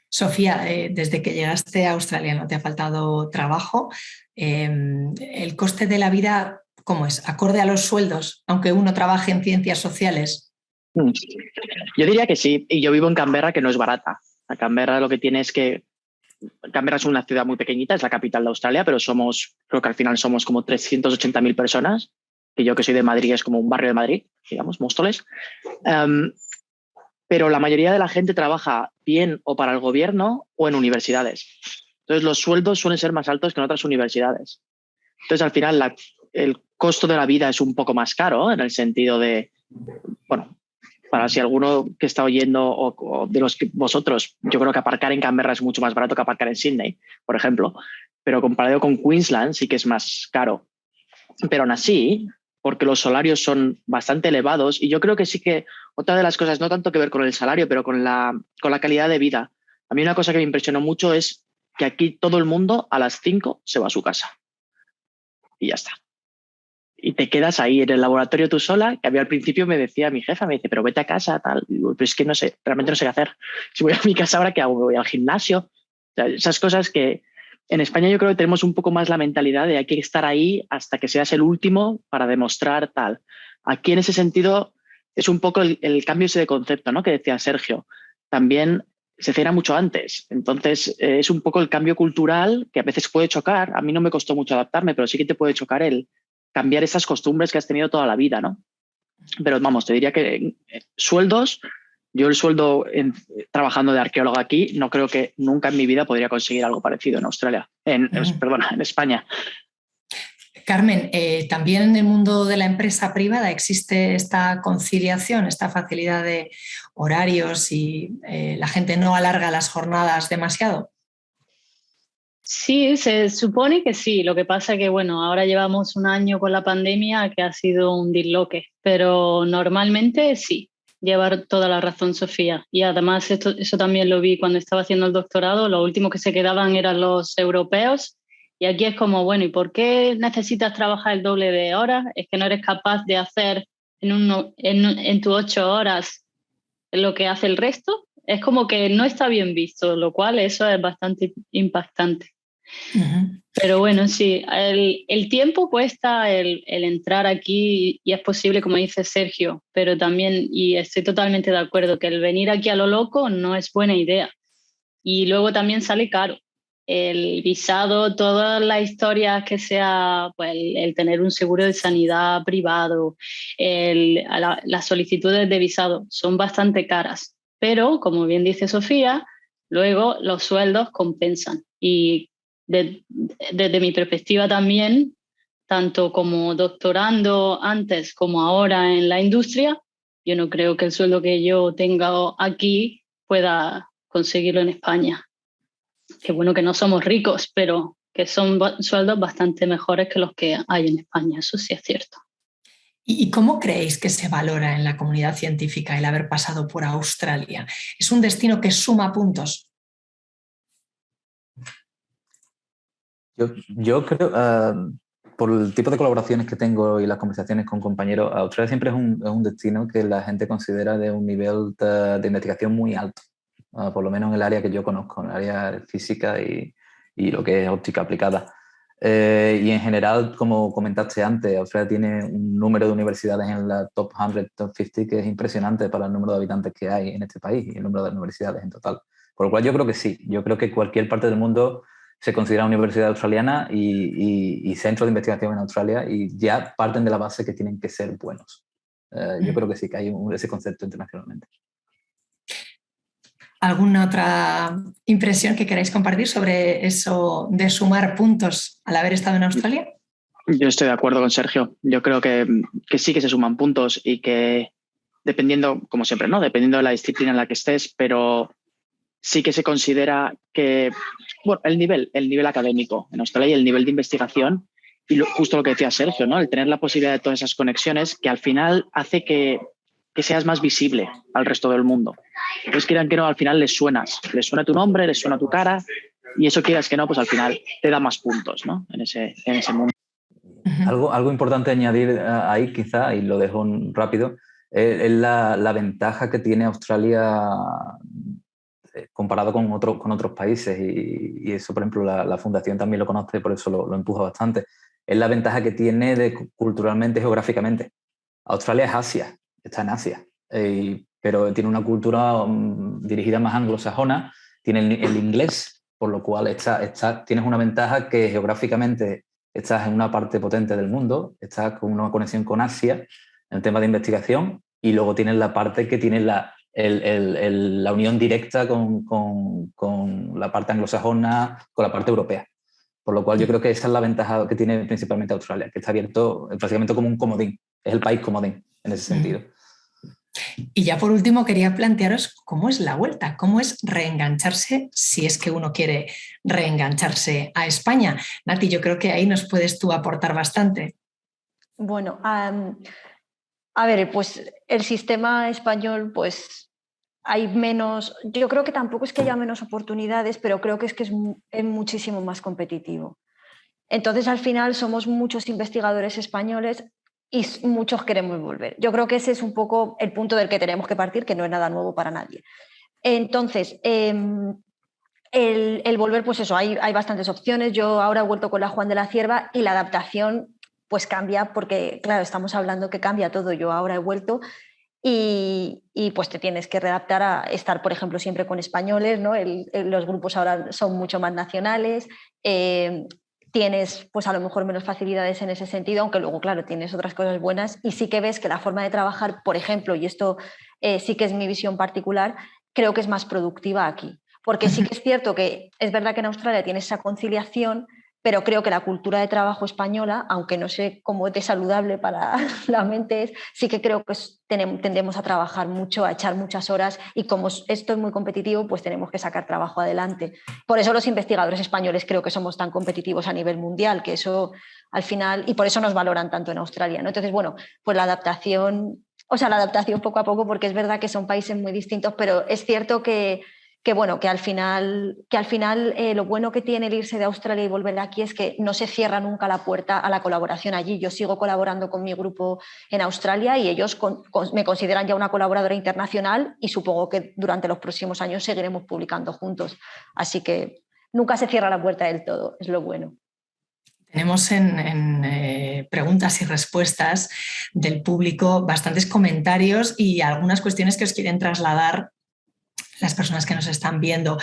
Sofía, desde que llegaste a Australia no te ha faltado trabajo. ¿El coste de la vida cómo es? ¿Acorde a los sueldos, aunque uno trabaje en ciencias sociales? Yo diría que sí, y yo vivo en Canberra, que no es barata. A Canberra lo que tiene es que Canberra es una ciudad muy pequeñita, es la capital de Australia, pero creo que al final somos como 380.000 personas, que yo que soy de Madrid es como un barrio de Madrid, digamos, Móstoles. Pero la mayoría de la gente trabaja bien o para el gobierno o en universidades. Entonces los sueldos suelen ser más altos que en otras universidades. Entonces al final el costo de la vida es un poco más caro, en el sentido de, bueno, para si alguno que está oyendo o de vosotros, yo creo que aparcar en Canberra es mucho más barato que aparcar en Sydney, por ejemplo, pero comparado con Queensland sí que es más caro. Pero aún así, porque los salarios son bastante elevados, y yo creo que sí que otra de las cosas, no tanto que ver con el salario, pero con la calidad de vida. A mí una cosa que me impresionó mucho es que aquí todo el mundo a las 5 se va a su casa. Y ya está. Y te quedas ahí en el laboratorio tú sola, que a mí al principio me decía mi jefa, me dice, pero vete a casa, tal. Y digo, pero es que no sé, realmente no sé qué hacer. Si voy a mi casa ahora, ¿qué hago? ¿Voy al gimnasio? O sea, esas cosas que en España yo creo que tenemos un poco más la mentalidad de hay que estar ahí hasta que seas el último para demostrar tal. Aquí en ese sentido es un poco el cambio ese de concepto, ¿no? Que decía Sergio. También se cena mucho antes. Entonces es un poco el cambio cultural que a veces puede chocar. A mí no me costó mucho adaptarme, pero sí que te puede chocar el cambiar esas costumbres que has tenido toda la vida, ¿no? Pero vamos, te diría que sueldos, yo el sueldo trabajando de arqueólogo aquí, no creo que nunca en mi vida podría conseguir algo parecido en Australia, en España. Carmen, también en el mundo de la empresa privada existe esta conciliación, esta facilidad de horarios y la gente no alarga las jornadas demasiado. Sí, se supone que sí. Lo que pasa es que, bueno, ahora llevamos un año con la pandemia que ha sido un disloque, pero normalmente sí. Lleva toda la razón, Sofía. Y además eso también lo vi cuando estaba haciendo el doctorado. Los últimos que se quedaban eran los europeos. Y aquí es como, bueno, ¿y por qué necesitas trabajar el doble de horas? Es que no eres capaz de hacer en tus 8 horas lo que hace el resto. Es como que no está bien visto, lo cual eso es bastante impactante. Uh-huh. Pero bueno, sí, el tiempo cuesta el entrar aquí y es posible, como dice Sergio, pero también, y estoy totalmente de acuerdo, que el venir aquí a lo loco no es buena idea. Y luego también sale caro. El visado, todas las historias que sea, pues el tener un seguro de sanidad privado, las solicitudes de visado son bastante caras. Pero, como bien dice Sofía, luego los sueldos compensan. Y desde mi perspectiva también, tanto como doctorando antes como ahora en la industria, yo no creo que el sueldo que yo tenga aquí pueda conseguirlo en España. Que bueno que no somos ricos, pero que son sueldos bastante mejores que los que hay en España, eso sí es cierto. ¿Y cómo creéis que se valora en la comunidad científica el haber pasado por Australia? ¿Es un destino que suma puntos? Yo creo, por el tipo de colaboraciones que tengo y las conversaciones con compañeros, Australia siempre es un destino que la gente considera de un nivel de investigación muy alto, por lo menos en el área que yo conozco, en el área física y lo que es óptica aplicada. Y en general, como comentaste antes, Australia tiene un número de universidades en la top 100, top 50 que es impresionante para el número de habitantes que hay en este país y el número de universidades en total. Por lo cual yo creo que sí, yo creo que cualquier parte del mundo se considera universidad australiana y centro de investigación en Australia y ya parten de la base que tienen que ser buenos. Yo creo que sí que hay ese concepto internacionalmente. ¿Alguna otra impresión que queráis compartir sobre eso de sumar puntos al haber estado en Australia? Yo estoy de acuerdo con Sergio. Yo creo que sí que se suman puntos y que dependiendo, como siempre, ¿no? Dependiendo de la disciplina en la que estés, pero sí que se considera que, bueno, el nivel académico en Australia y el nivel de investigación y justo lo que decía Sergio, ¿no? El tener la posibilidad de todas esas conexiones que al final hace que seas más visible al resto del mundo. Entonces, quieran que no, al final les suena tu nombre, les suena tu cara y eso quieras que no, pues al final te da más puntos, ¿no? En ese mundo. Algo importante añadir ahí quizá, y lo dejo rápido, es la ventaja que tiene Australia comparado con otros países y eso, por ejemplo, la Fundación también lo conoce, por eso lo empuja bastante. Es la ventaja que tiene culturalmente, geográficamente. Australia es Asia, está en Asia, pero tiene una cultura dirigida más anglosajona, tiene el inglés, por lo cual tienes una ventaja que geográficamente estás en una parte potente del mundo, estás con una conexión con Asia en tema de investigación y luego tienes la parte que tiene la unión directa con la parte anglosajona, con la parte europea. Por lo cual yo creo que esa es la ventaja que tiene principalmente Australia, que está abierto prácticamente como un comodín, es el país comodín en ese sentido. Y ya por último quería plantearos cómo es la vuelta, cómo es reengancharse si es que uno quiere reengancharse a España. Nati, yo creo que ahí nos puedes tú aportar bastante. Bueno, a ver, pues el sistema español, pues hay menos, yo creo que tampoco es que haya menos oportunidades, pero creo que es muchísimo más competitivo. Entonces, al final somos muchos investigadores españoles y muchos queremos volver. Yo creo que ese es un poco el punto del que tenemos que partir, que no es nada nuevo para nadie. Entonces, el volver, pues eso, hay bastantes opciones. Yo ahora he vuelto con la Juan de la Cierva y la adaptación pues cambia porque, claro, estamos hablando que cambia todo. Yo ahora he vuelto y pues te tienes que readaptar a estar, por ejemplo, siempre con españoles, ¿no? Los grupos ahora son mucho más nacionales. Tienes pues a lo mejor menos facilidades en ese sentido, aunque luego, claro, tienes otras cosas buenas y sí que ves que la forma de trabajar, por ejemplo, y esto sí que es mi visión particular, creo que es más productiva aquí. Porque sí que es cierto que es verdad que en Australia tienes esa conciliación, pero creo que la cultura de trabajo española, aunque no sé cómo es de saludable para la mente, sí que creo que tendemos a trabajar mucho, a echar muchas horas, y como esto es muy competitivo, pues tenemos que sacar trabajo adelante. Por eso los investigadores españoles creo que somos tan competitivos a nivel mundial, que eso al final, y por eso nos valoran tanto en Australia, ¿no? Entonces, bueno, pues la adaptación poco a poco, porque es verdad que son países muy distintos, pero es cierto que al final lo bueno que tiene el irse de Australia y volver aquí es que no se cierra nunca la puerta a la colaboración allí. Yo sigo colaborando con mi grupo en Australia y ellos me consideran ya una colaboradora internacional, y supongo que durante los próximos años seguiremos publicando juntos. Así que nunca se cierra la puerta del todo, es lo bueno. Tenemos en preguntas y respuestas del público bastantes comentarios y algunas cuestiones que os quieren trasladar las personas que nos están viendo.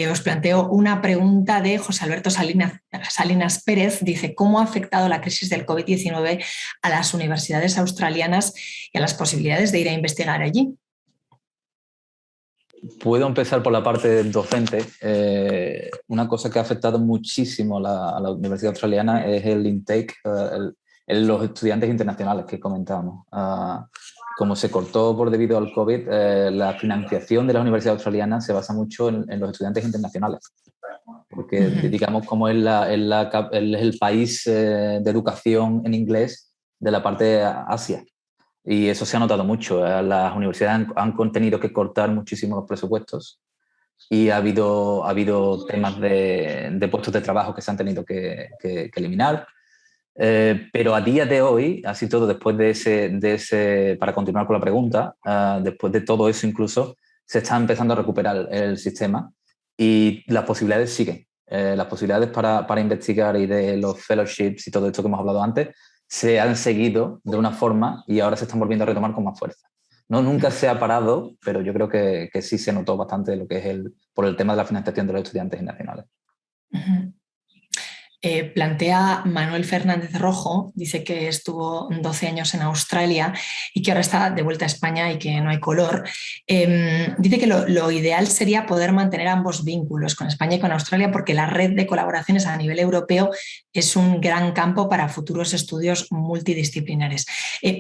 Os planteo una pregunta de José Alberto Salinas Pérez. Dice: ¿cómo ha afectado la crisis del COVID-19 a las universidades australianas y a las posibilidades de ir a investigar allí? Puedo empezar por la parte docente. Una cosa que ha afectado muchísimo a la Universidad Australiana es el intake, los estudiantes internacionales que comentábamos. Como se cortó debido al COVID, la financiación de la Universidad Australiana se basa mucho en los estudiantes internacionales, porque digamos como es el país de educación en inglés de la parte de Asia. Y eso se ha notado mucho. Las universidades han tenido que cortar muchísimo los presupuestos y ha habido temas de puestos de trabajo que se han tenido que eliminar. Pero a día de hoy, así todo, después de ese para continuar con la pregunta, después de todo eso incluso, se está empezando a recuperar el sistema y las posibilidades siguen. Las posibilidades para investigar y de los fellowships y todo esto que hemos hablado antes se han seguido de una forma y ahora se están volviendo a retomar con más fuerza. No, nunca se ha parado, pero yo creo que sí se notó bastante lo que es por el tema de la financiación de los estudiantes nacionales. Plantea Manuel Fernández Rojo, dice que estuvo 12 años en Australia y que ahora está de vuelta a España y que no hay color. Dice que lo ideal sería poder mantener ambos vínculos con España y con Australia, porque la red de colaboraciones a nivel europeo es un gran campo para futuros estudios multidisciplinares.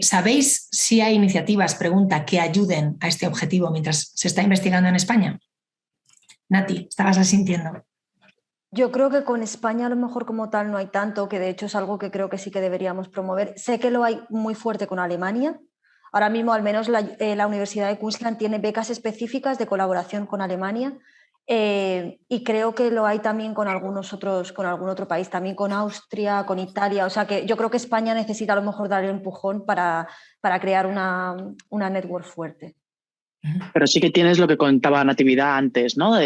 ¿Sabéis si hay iniciativas, pregunta, que ayuden a este objetivo mientras se está investigando en España? Nati, estabas asintiendo. Yo creo que con España a lo mejor como tal no hay tanto, que de hecho es algo que creo que sí que deberíamos promover. Sé que lo hay muy fuerte con Alemania. Ahora mismo al menos la Universidad de Queensland tiene becas específicas de colaboración con Alemania, y creo que lo hay también con algún otro país, también con Austria, con Italia. O sea que yo creo que España necesita a lo mejor darle un empujón para crear una network fuerte. Pero sí que tienes lo que contaba Natividad antes, ¿no?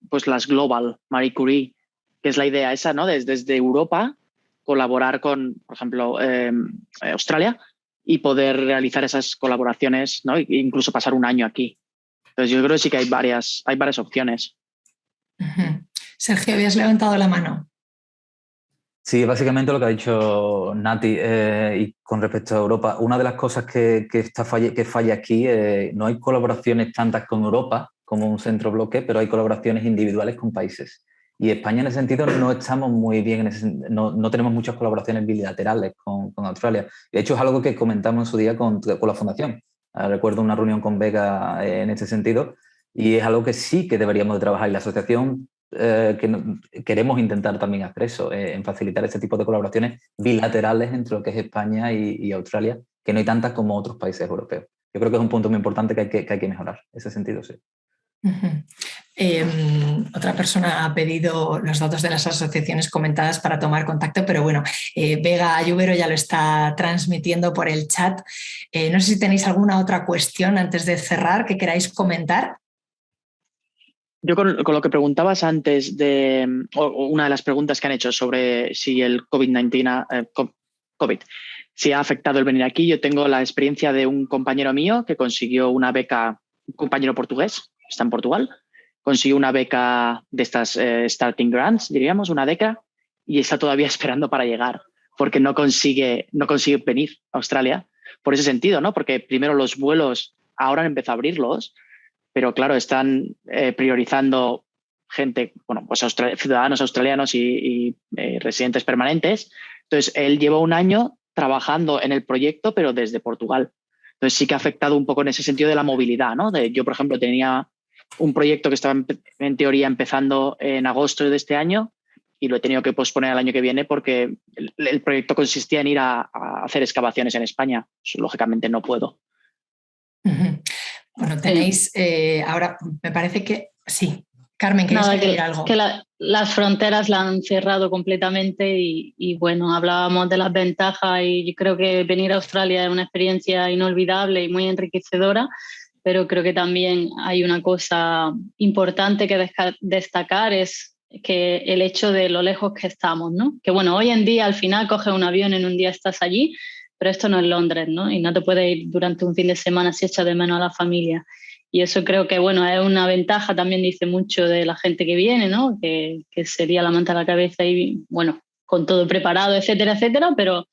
Pues las Global, Marie Curie, que es la idea esa, ¿no? Desde Europa, colaborar con, por ejemplo, Australia, y poder realizar esas colaboraciones, ¿no? E incluso pasar un año aquí. Entonces yo creo que sí que hay varias opciones. Sergio, habías levantado la mano. Sí, básicamente lo que ha dicho Nati, y con respecto a Europa, una de las cosas que falla aquí, no hay colaboraciones tantas con Europa como un centro bloque, pero hay colaboraciones individuales con países. Y España en ese sentido no estamos muy bien, no tenemos muchas colaboraciones bilaterales con Australia. De hecho, es algo que comentamos en su día con la Fundación. Recuerdo una reunión con Vega en este sentido, y es algo que sí que deberíamos de trabajar. Y la asociación queremos intentar también hacer eso, en facilitar ese tipo de colaboraciones bilaterales entre lo que es España y Australia, que no hay tantas como otros países europeos. Yo creo que es un punto muy importante que hay que mejorar, en ese sentido, sí. Otra persona ha pedido los datos de las asociaciones comentadas para tomar contacto, pero bueno, Vega Ayubero ya lo está transmitiendo por el chat. No sé si tenéis alguna otra cuestión antes de cerrar que queráis comentar. Yo con lo que preguntabas antes, o una de las preguntas que han hecho sobre si el COVID si ha afectado el venir aquí, yo tengo la experiencia de un compañero mío que consiguió una beca, un compañero portugués, está en Portugal, consiguió una beca de estas starting grants, diríamos, una beca, y está todavía esperando para llegar, porque no consigue venir a Australia por ese sentido, ¿no? Porque primero los vuelos ahora han empezado a abrirlos, pero claro, están priorizando gente, bueno, pues ciudadanos australianos y residentes permanentes. Entonces, él lleva un año trabajando en el proyecto, pero desde Portugal. Entonces, sí que ha afectado un poco en ese sentido de la movilidad, ¿no? Yo, por ejemplo, tenía un proyecto que estaba en teoría empezando en agosto de este año y lo he tenido que posponer al año que viene porque el proyecto consistía en ir a hacer excavaciones en España. Eso, lógicamente, no puedo. Bueno, tenéis ahora, me parece que sí. Carmen, ¿querías añadir algo? Que las fronteras la han cerrado completamente y bueno, hablábamos de las ventajas y yo creo que venir a Australia es una experiencia inolvidable y muy enriquecedora, pero creo que también hay una cosa importante que destacar, es que el hecho de lo lejos que estamos, ¿no? Que bueno, hoy en día al final coges un avión, en un día estás allí, pero esto no es Londres, ¿no? Y no te puedes ir durante un fin de semana si echas de menos a la familia. Y eso creo que, bueno, es una ventaja, también dice mucho de la gente que viene, ¿no? Que sería la manta a la cabeza y, bueno, con todo preparado, etcétera, etcétera, pero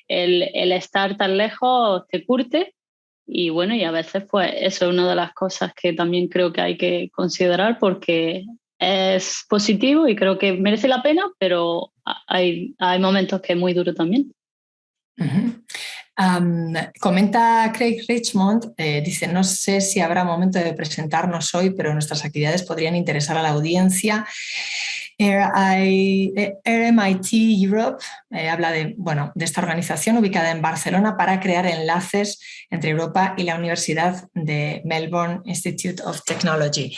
el estar tan lejos te curte y, bueno, y a veces, pues, eso es una de las cosas que también creo que hay que considerar porque es positivo y creo que merece la pena, pero hay momentos que es muy duro también. Comenta Craig Richmond, dice, no sé si habrá momento de presentarnos hoy, pero nuestras actividades podrían interesar a la audiencia. RMIT Europe habla de esta organización ubicada en Barcelona para crear enlaces entre Europa y la Universidad de Melbourne Institute of Technology.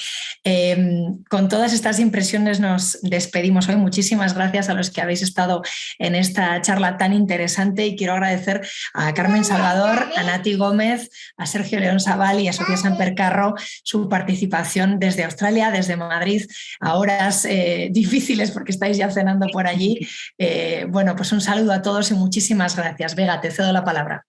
Con todas estas impresiones nos despedimos hoy. Muchísimas gracias a los que habéis estado en esta charla tan interesante y quiero agradecer a Carmen Salvador, a Nati Gómez, a Sergio León Sabal y a Sofía Samper Carro su participación desde Australia, desde Madrid, a horas difíciles porque estáis ya cenando por allí. Bueno, pues un saludo a todos y muchísimas gracias. Vega, te cedo la palabra.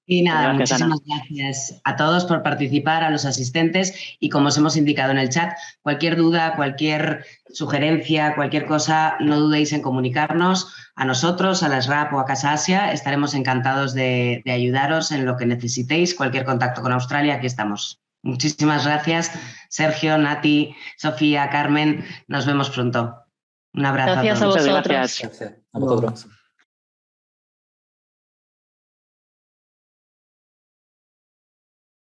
Y nada, Gracias, muchísimas gracias a todos por participar, a los asistentes y como os hemos indicado en el chat, cualquier duda, cualquier sugerencia, cualquier cosa, no dudéis en comunicarnos a nosotros, a la SRAP o a Casa Asia. Estaremos encantados de ayudaros en lo que necesitéis. Cualquier contacto con Australia, aquí estamos. Muchísimas gracias, Sergio, Nati, Sofía, Carmen. Nos vemos pronto. Un abrazo Gracias a todos. a vosotros. Muchas gracias. Gracias a vosotros.